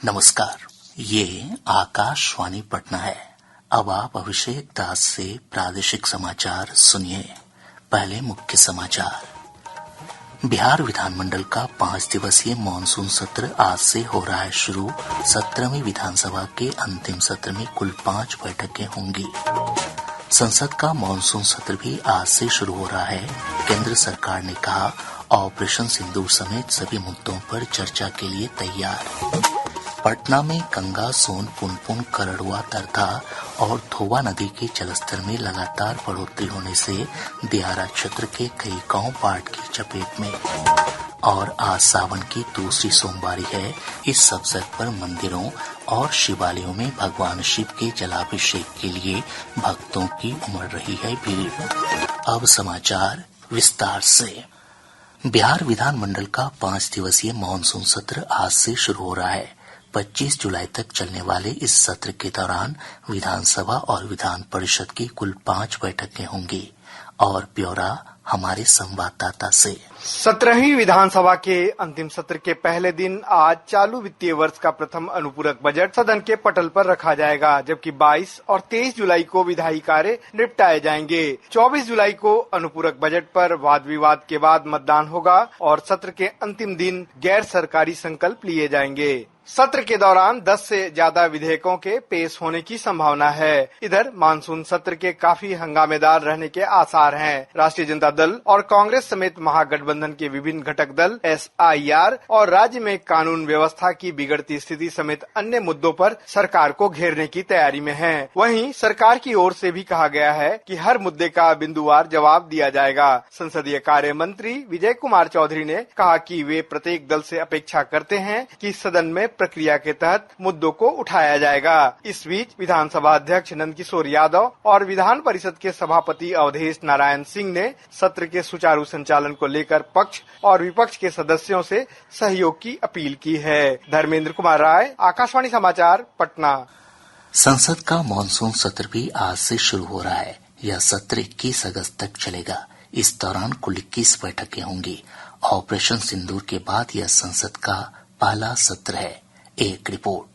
नमस्कार, ये आकाशवाणी पटना है। अब आप अभिषेक दास से प्रादेशिक समाचार सुनिए। पहले मुख्य समाचार। बिहार विधानमंडल का 5 दिवसीय मानसून सत्र आज से हो रहा है शुरू। 17वीं विधानसभा के अंतिम सत्र में कुल 5 बैठकें होंगी। संसद का मानसून सत्र भी आज से शुरू हो रहा है। केंद्र सरकार ने कहा, ऑपरेशन सिंदूर समेत सभी मुद्दों पर चर्चा के लिए तैयार। पटना में गंगा, सोन, पुनपुन, करड़ुआ, तरथा और धोवा नदी के जलस्तर में लगातार बढ़ोतरी होने से दियारा क्षेत्र के कई गांव बाढ़ की चपेट में। और आज सावन की दूसरी सोमवारी है। इस अवसर पर मंदिरों और शिवालयों में भगवान शिव के जलाभिषेक के लिए भक्तों की उमड़ रही है भीड़। अब समाचार विस्तार से। बिहार विधानमंडल का 5 दिवसीय मानसून सत्र आज से शुरू हो रहा है। 25 जुलाई तक चलने वाले इस सत्र के दौरान विधानसभा और विधान परिषद की कुल 5 बैठकें होंगी। और ब्यौरा हमारे संवाददाता से। 17वीं विधानसभा के अंतिम सत्र के पहले दिन आज चालू वित्तीय वर्ष का प्रथम अनुपूरक बजट सदन के पटल पर रखा जाएगा, जबकि 22 और 23 जुलाई को विधायी कार्य निपटाए जाएंगे। 24 जुलाई को अनुपूरक बजट पर वाद विवाद के बाद मतदान होगा और सत्र के अंतिम दिन गैर सरकारी संकल्प लिए जाएंगे। सत्र के दौरान 10 से ज्यादा विधेयकों के पेश होने की संभावना है। इधर मानसून सत्र के काफी हंगामेदार रहने के आसार हैं। राष्ट्रीय जनता दल और कांग्रेस समेत महागठबंधन के विभिन्न घटक दल SIR और राज्य में कानून व्यवस्था की बिगड़ती स्थिति समेत अन्य मुद्दों पर सरकार को घेरने की तैयारी में हैं। वहीं सरकार की ओर से भी कहा गया है कि हर मुद्दे का बिंदुवार जवाब दिया जाएगा। संसदीय कार्य मंत्री विजय कुमार चौधरी ने कहा कि वे प्रत्येक दल से अपेक्षा करते हैं कि सदन में प्रक्रिया के तहत मुद्दों को उठाया जाएगा। इस बीच विधानसभा अध्यक्ष नंदकिशोर यादव और विधान परिषद के सभापति अवधेश नारायण सिंह ने सत्र के सुचारू संचालन को लेकर पक्ष और विपक्ष के सदस्यों से सहयोग की अपील की है। धर्मेंद्र कुमार राय, आकाशवाणी समाचार, पटना। संसद का मानसून सत्र भी आज से शुरू हो रहा है। यह सत्र 21 अगस्त तक चलेगा। इस दौरान कुल 21 बैठकें होंगी। ऑपरेशन सिंदूर के बाद यह संसद का पहला सत्र है। एक रिपोर्ट।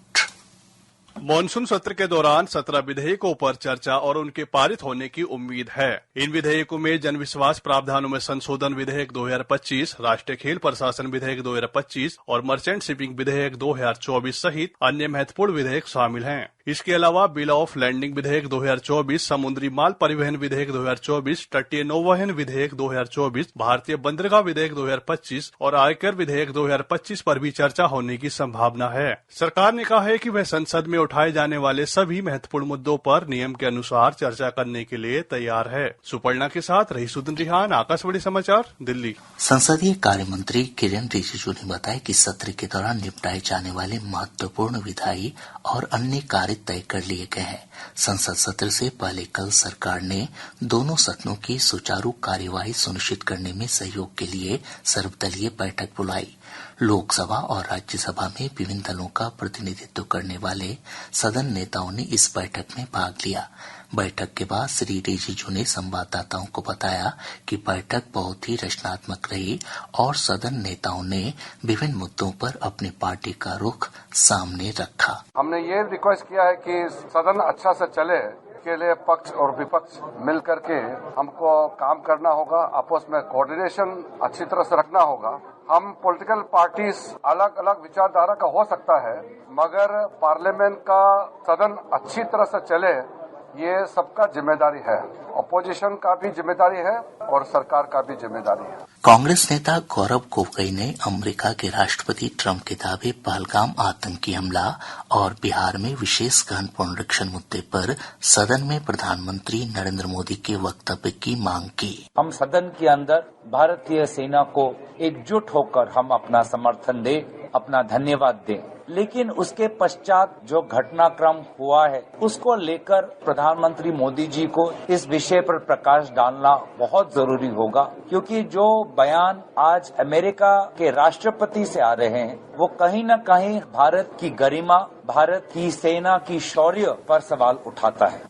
मानसून सत्र के दौरान 17 विधेयकों पर चर्चा और उनके पारित होने की उम्मीद है। इन विधेयकों में जन विश्वास प्रावधानों में संशोधन विधेयक 2025, राष्ट्रीय खेल प्रशासन विधेयक 2025 और मर्चेंट शिपिंग विधेयक 2024 सहित अन्य महत्वपूर्ण विधेयक शामिल हैं। इसके अलावा बिल ऑफ लैंडिंग विधेयक 2024, समुद्री माल परिवहन विधेयक 2024, तटीय नौवहन विधेयक 2024, भारतीय बंदरगाह विधेयक 2025 और आयकर विधेयक 2025 पर भी चर्चा होने की संभावना है। सरकार ने कहा है कि वह संसद में उठाए जाने वाले सभी महत्वपूर्ण मुद्दों पर नियम के अनुसार चर्चा करने के लिए तैयार है। सुपर्णा के साथ रहीसुद्दीन रिहान, आकाशवाणी समाचार, दिल्ली। संसदीय कार्य मंत्री किरेन रिजिजू ने बताया कि सत्र के दौरान निपटाए जाने वाले महत्वपूर्ण विधायी और अन्य कार्य तय कर लिए गए हैं। संसद सत्र से पहले कल सरकार ने दोनों सदनों की सुचारू कार्यवाही सुनिश्चित करने में सहयोग के लिए सर्वदलीय बैठक बुलाई। लोकसभा और राज्यसभा में विभिन्न दलों का प्रतिनिधित्व करने वाले सदन नेताओं ने इस बैठक में भाग लिया। बैठक के बाद श्री रिजिजू ने संवाददाताओं को बताया कि बैठक बहुत ही रचनात्मक रही और सदन नेताओं ने विभिन्न मुद्दों पर अपनी पार्टी का रुख सामने रखा। हमने ये रिक्वेस्ट किया है कि सदन अच्छा से चले के लिए पक्ष और विपक्ष मिल करके हमको काम करना होगा। आपस में कोऑर्डिनेशन अच्छी तरह से रखना होगा। हम पॉलिटिकल पार्टीज अलग अलग विचारधारा का हो सकता है, मगर पार्लियामेंट का सदन अच्छी तरह से चले ये सबका जिम्मेदारी है। अपोजिशन का भी जिम्मेदारी है और सरकार का भी जिम्मेदारी है। कांग्रेस नेता गौरव गोगोई ने अमेरिका के राष्ट्रपति ट्रंप के दावे पहलगाम आतंकी हमला और बिहार में विशेष गहन पुनरीक्षण मुद्दे पर सदन में प्रधानमंत्री नरेंद्र मोदी के वक्तव्य की मांग की। हम सदन के अंदर भारतीय सेना को एकजुट होकर हम अपना समर्थन दें, अपना धन्यवाद दें, लेकिन उसके पश्चात जो घटनाक्रम हुआ है उसको लेकर प्रधानमंत्री मोदी जी को इस विषय पर प्रकाश डालना बहुत जरूरी होगा, क्योंकि जो बयान आज अमेरिका के राष्ट्रपति से आ रहे हैं वो कहीं न कहीं भारत की गरिमा, भारत की सेना की शौर्य पर सवाल उठाता है।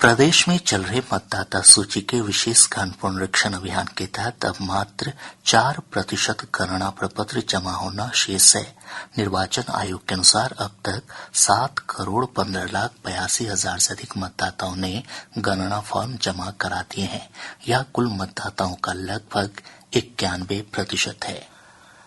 प्रदेश में चल रहे मतदाता सूची के विशेष गहन पुनरीक्षण अभियान के तहत अब मात्र 4% गणना प्रपत्र जमा होना शेष है। निर्वाचन आयोग के अनुसार अब तक 7,15,82,000 से अधिक मतदाताओं ने गणना फॉर्म जमा करा दिए हैं। यह कुल मतदाताओं का लगभग 91% है।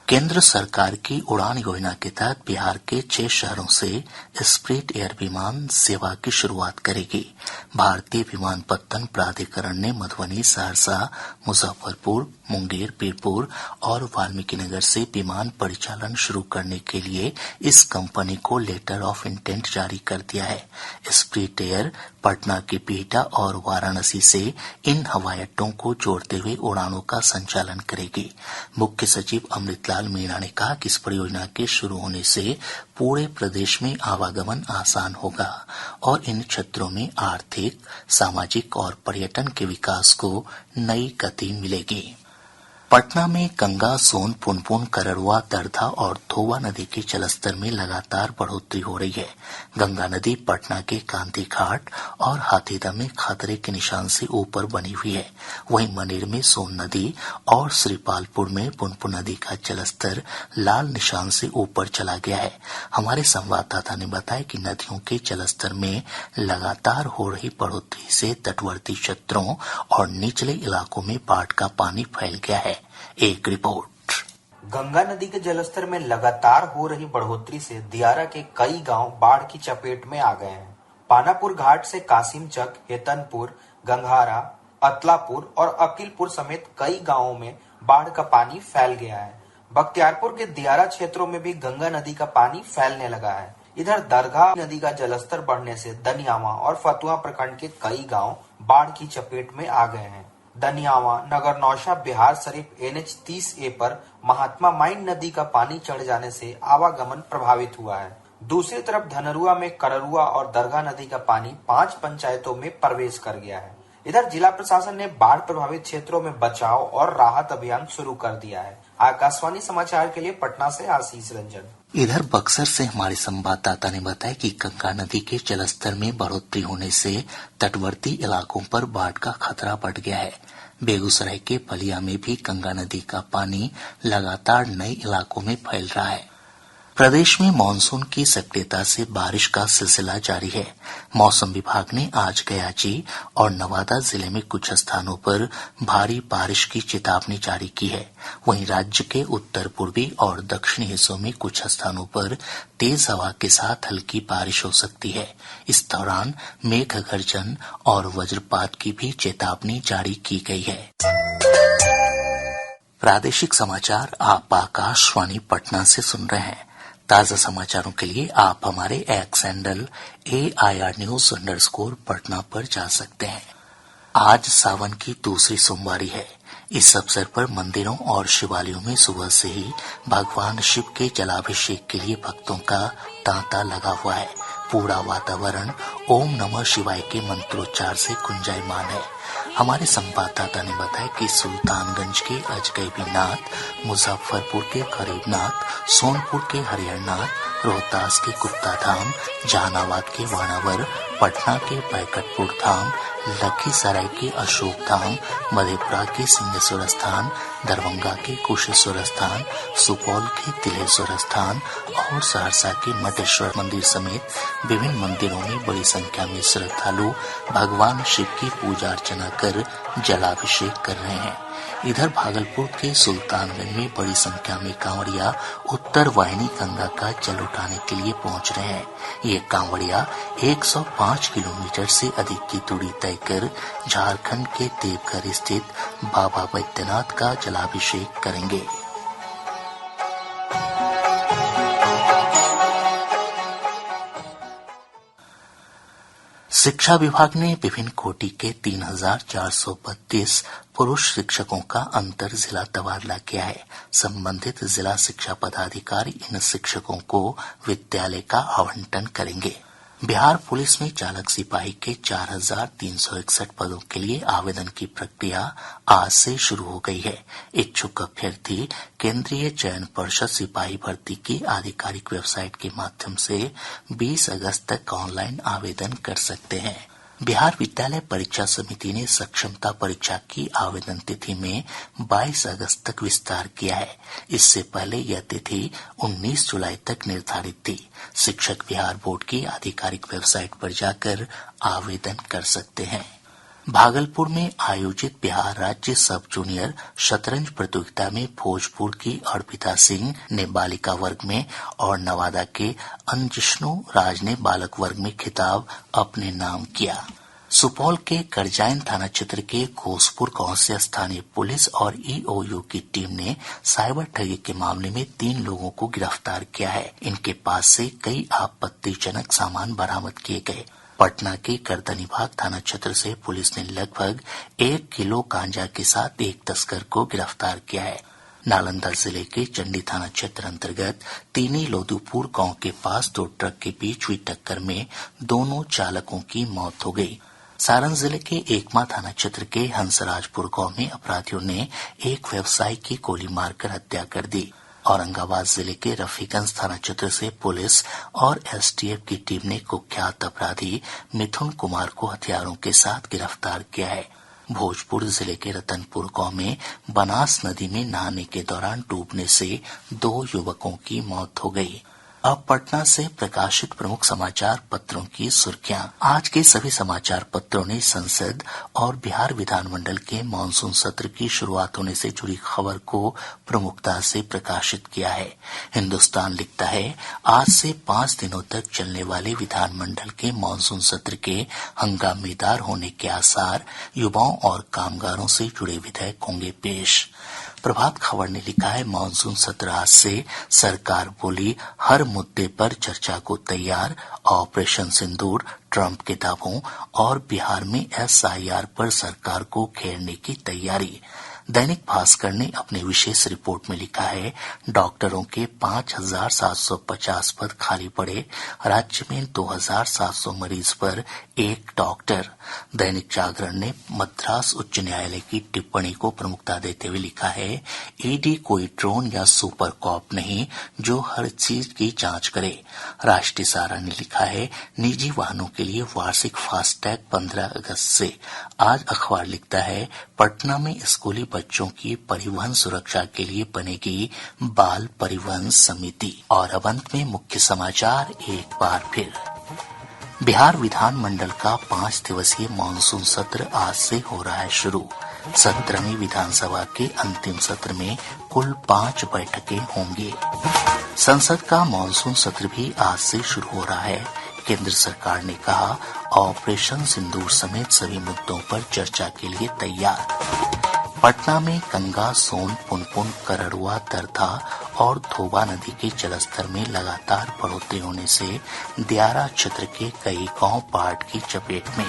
केंद्र सरकार की उड़ान योजना के तहत बिहार के 6 शहरों से स्प्लिट एयर विमान सेवा की शुरुआत करेगी। भारतीय विमानपत्तन प्राधिकरण ने मधुबनी, सहरसा, मुजफ्फरपुर, मुंगेर, बीरपुर और वाल्मीकिनगर से विमान परिचालन शुरू करने के लिए इस कंपनी को लेटर ऑफ इंटेंट जारी कर दिया है। स्प्लिट एयर पटना के बिहटा और वाराणसी से इन हवाई अड्डों को जोड़ते हुए उड़ानों का संचालन करेगी। मुख्य सचिव अमृतलाल मीणा ने कहा कि इस परियोजना के शुरू होने से पूरे प्रदेश में आवागमन आसान होगा और इन क्षेत्रों में आर्थिक, सामाजिक और पर्यटन के विकास को नई गति मिलेगी। पटना में गंगा, सोन, पुनपुन, कररवा, दरधा और धोवा नदी के जलस्तर में लगातार बढ़ोतरी हो रही है। गंगा नदी पटना के गांधी घाट और हाथीदह में खतरे के निशान से ऊपर बनी हुई है। वहीं मनेर में सोन नदी और श्रीपालपुर में पुनपुन नदी का जलस्तर लाल निशान से ऊपर चला गया है। हमारे संवाददाता ने बताया कि नदियों के जलस्तर में लगातार हो रही बढ़ोतरी से तटवर्ती क्षेत्रों और निचले इलाकों में बाढ़ का पानी फैल गया है। एक रिपोर्ट। गंगा नदी के जलस्तर में लगातार हो रही बढ़ोतरी से दियारा के कई गांव बाढ़ की चपेट में आ गए हैं। पानापुर घाट से कासिमचक, हेतनपुर, गंगहारा, अतलापुर और अकीलपुर समेत कई गांवों में बाढ़ का पानी फैल गया है। बख्तियारपुर के दियारा क्षेत्रों में भी गंगा नदी का पानी फैलने लगा है। इधर दरगाह नदी का जलस्तर बढ़ने से दनियावा और फतुहा प्रखंड के कई गांव बाढ़ की चपेट में आ गए हैं। दनियावा, नगर nausea, Bihar Sharif NH 30A पर महात्मा माइन नदी का पानी चढ़ जाने से आवागमन प्रभावित हुआ है। दूसरी तरफ धनरुआ में कररुआ और दरगाह नदी का पानी 5 पंचायतों में प्रवेश कर गया है। इधर जिला प्रशासन ने बाढ़ प्रभावित क्षेत्रों में बचाव और राहत अभियान शुरू कर दिया है। आकाशवाणी समाचार के लिए पटना से आशीष रंजन। इधर बक्सर से हमारे संवाददाता ने बताया कि गंगा नदी के जलस्तर में बढ़ोतरी होने से तटवर्ती इलाकों पर बाढ़ का खतरा बढ़ गया है। बेगूसराय के पलिया में भी गंगा नदी का पानी लगातार नए इलाकों में फैल रहा है। प्रदेश में मानसून की सक्रियता से बारिश का सिलसिला जारी है। मौसम विभाग ने आज गयाची और नवादा जिले में कुछ स्थानों पर भारी बारिश की चेतावनी जारी की है। वहीं राज्य के उत्तर पूर्वी और दक्षिणी हिस्सों में कुछ स्थानों पर तेज हवा के साथ हल्की बारिश हो सकती है। इस दौरान मेघ गर्जन और वज्रपात की भी चेतावनी जारी की गई है। प्रादेशिक समाचार आप आकाशवाणी पटना से सुन रहे हैं। ताजा समाचारों के लिए आप हमारे x handle AIR News_ Patna पर जा सकते हैं। आज सावन की दूसरी सोमवारी है। इस अवसर पर मंदिरों और शिवालयों में सुबह से ही भगवान शिव के जलाभिषेक के लिए भक्तों का तांता लगा हुआ है। पूरा वातावरण ओम नमः शिवाय के मंत्रोच्चार से गुंजायमान है। हमारे संवाददाता ने बताया कि सुल्तानगंज के अजगैबीनाथ, मुजफ्फरपुर के गरीबनाथ, सोनपुर के हरिहरनाथ, रोहतास के गुप्ताधाम, जहानाबाद के वाणावर, पटना के बैकटपुर धाम, लखीसराय के अशोक धाम, मधेपुरा के सिंहेश्वर स्थान, दरभंगा के कुशेश्वर स्थान, सुपौल के तिलेश्वर स्थान और सहरसा के मटेश्वर मंदिर समेत विभिन्न मंदिरों में बड़ी संख्या में श्रद्धालु भगवान शिव की पूजा अर्चना कर जलाभिषेक कर रहे हैं। इधर भागलपुर के सुल्तानगंज में बड़ी संख्या में कांवड़िया उत्तर वाहिनी गंगा का जल उठाने के लिए पहुंच रहे हैं। ये कांवड़िया 105 किलोमीटर से अधिक की दूरी तय कर झारखंड के देवघर स्थित बाबा बैद्यनाथ का जलाभिषेक करेंगे। शिक्षा विभाग ने विभिन्न कोटि के 3,432 पुरुष शिक्षकों का अंतर जिला तबादला किया है। संबंधित जिला शिक्षा पदाधिकारी इन शिक्षकों को विद्यालय का आवंटन करेंगे। बिहार पुलिस में चालक सिपाही के 4,361 पदों के लिए आवेदन की प्रक्रिया आज से शुरू हो गई है। इच्छुक अभ्यर्थी केंद्रीय चयन पर्षद सिपाही भर्ती की आधिकारिक वेबसाइट के माध्यम से 20 अगस्त तक ऑनलाइन आवेदन कर सकते हैं। बिहार विद्यालय परीक्षा समिति ने सक्षमता परीक्षा की आवेदन तिथि में 22 अगस्त तक विस्तार किया है। इससे पहले यह तिथि 19 जुलाई तक निर्धारित थी। शिक्षक बिहार बोर्ड की आधिकारिक वेबसाइट पर जाकर आवेदन कर सकते हैं। भागलपुर में आयोजित बिहार राज्य सब जूनियर शतरंज प्रतियोगिता में भोजपुर की अर्पिता सिंह ने बालिका वर्ग में और नवादा के अंजिष्णु राज ने बालक वर्ग में खिताब अपने नाम किया। सुपौल के करजाइन थाना क्षेत्र के घोसपुर गांव से स्थानीय पुलिस और ईओयू की टीम ने साइबर ठगी के मामले में 3 लोगों को गिरफ्तार किया है। इनके पास से कई आपत्तिजनक सामान बरामद किए गए। पटना के गर्दनीबाग थाना क्षेत्र से पुलिस ने लगभग 1 किलो गांजा के साथ एक तस्कर को गिरफ्तार किया है। नालंदा जिले के चंडी थाना क्षेत्र अंतर्गत तीनी लोदूपुर गांव के पास 2 ट्रक के बीच हुई टक्कर में दोनों चालकों की मौत हो गई। सारण जिले के एकमा थाना क्षेत्र के हंसराजपुर गांव में अपराधियों ने एक व्यवसायी की गोली मारकर हत्या कर दी। औरंगाबाद जिले के रफीगंज थाना क्षेत्र से पुलिस और एसटीएफ की टीम ने कुख्यात अपराधी मिथुन कुमार को हथियारों के साथ गिरफ्तार किया है। भोजपुर जिले के रतनपुर गांव में बनास नदी में नहाने के दौरान डूबने से 2 युवकों की मौत हो गई। अब पटना से प्रकाशित प्रमुख समाचार पत्रों की सुर्खियां। आज के सभी समाचार पत्रों ने संसद और बिहार विधानमंडल के मानसून सत्र की शुरुआत होने से जुड़ी खबर को प्रमुखता से प्रकाशित किया है। हिन्दुस्तान लिखता है, आज से 5 दिनों तक चलने वाले विधानमंडल के मानसून सत्र के हंगामेदार होने के आसार, युवाओं और कामगारों से जुड़े विधेयक होंगे पेश। प्रभात खबर ने लिखा है, मानसून सत्र आज से, सरकार बोली हर मुद्दे पर चर्चा को तैयार, ऑपरेशन सिंदूर, ट्रंप के दावों और बिहार में एसआईआर पर सरकार को घेरने की तैयारी। दैनिक भास्कर ने अपने विशेष रिपोर्ट में लिखा है, डॉक्टरों के 5,750 पद खाली पड़े, राज्य में 2,700 मरीज पर 1 डॉक्टर। दैनिक जागरण ने मद्रास उच्च न्यायालय की टिप्पणी को प्रमुखता देते हुए लिखा है, ईडी कोई ड्रोन या सुपर कॉप नहीं जो हर चीज की जांच करे। राष्ट्रीय सहारा ने लिखा है, निजी वाहनों के लिए वार्षिक फास्टैग 15 अगस्त से। आज अखबार लिखता है, पटना में स्कूली बच्चों की परिवहन सुरक्षा के लिए बनेगी बाल परिवहन समिति। और अब अंत में मुख्य समाचार एक बार फिर। बिहार विधानमंडल का 5 दिवसीय मानसून सत्र आज से हो रहा है शुरू। 17वीं विधानसभा के अंतिम सत्र में कुल 5 बैठकें होंगी। संसद का मानसून सत्र भी आज से शुरू हो रहा है। केंद्र सरकार ने कहा, ऑपरेशन सिंदूर समेत सभी मुद्दों पर चर्चा के लिए तैयार। पटना में गंगा, सोन, पुनपुन, करड़ुआ, दरधा और धोबा नदी के जलस्तर में लगातार बढ़ोतरी होने से दियारा क्षेत्र के कई गांव बाढ़ की चपेट में।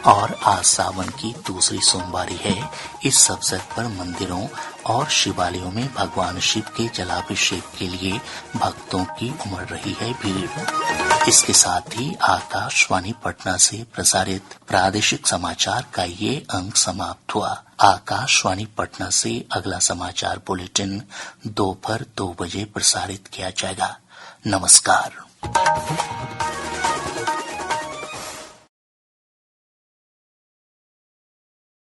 और आज सावन की दूसरी सोमवारी है। इस अवसर पर मंदिरों और शिवालयों में भगवान शिव के जलाभिषेक के लिए भक्तों की उमड़ रही है भीड़। इसके साथ ही आकाशवाणी पटना से प्रसारित प्रादेशिक समाचार का ये अंक समाप्त हुआ। आकाशवाणी पटना से अगला समाचार बुलेटिन दोपहर 2 बजे प्रसारित किया जाएगा। नमस्कार।